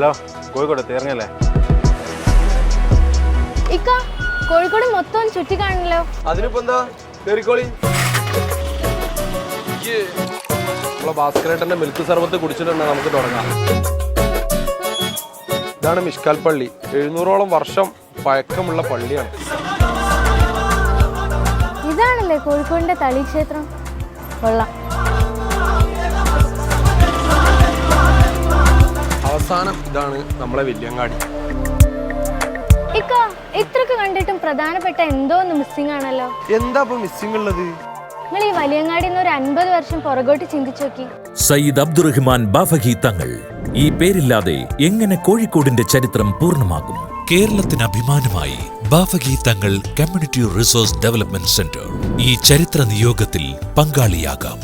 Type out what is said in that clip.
Hello, Kozhikode തീർന്നല്ലേ? ഇക്ക, കോഴിക്കോട് മൊത്തം ചുറ്റി കാണണല്ലോ. അതിനിപ്പോ എന്താ, കേറിക്കോളി. നമ്മളെ ഭാസ്കരേട്ടന്റെ മിൽക്ക് സർബത്ത് കുടിച്ചിട്ടുണ്ട്, നമുക്ക് തുടങ്ങാം. ഇതാണ് മിഷ്കാൽ പള്ളി. 700ഓളം വർഷം പഴക്കമുള്ള പള്ളിയാണ്. ഇതാണല്ലേ കോഴിക്കോടിന്റെ തളി ക്ഷേത്രം? കൊള്ളാം. അവസാനം ഇതാണ് നമ്മളെ വല്യങ്ങാടി. ഇക്ക, ഇത്രക്ക് കണ്ടിട്ടും പ്രധാനപ്പെട്ട എന്തോ ഒന്ന് മിസ്സിംഗ് ആണല്ലോ. എന്താ ഇപ്പൊ മിസ്സിംഗ് ഉള്ളത്? നിങ്ങൾ ഈ വലിയങ്ങാടിന്ന് ഒരു 50 വർഷം പുറകോട്ട് ചിന്തിച്ചു നോക്കി. സയ്യിദ് അബ്ദുറഹ്മാൻ ബാഫഖി തങ്ങൾ. ഈ പേരില്ലാതെ എങ്ങനെ കോഴിക്കോടിന്റെ ചരിത്രം പൂർണ്ണമാകും? കേരളത്തിന് അഭിമാനമായി ബാഫഖി തങ്ങൾ കമ്മ്യൂണിറ്റി റിസോഴ്സ് ഡെവലപ്മെന്റ് സെന്റർ ഈ ചരിത്ര നിയോഗത്തിൽ പങ്കാളിയാകാം.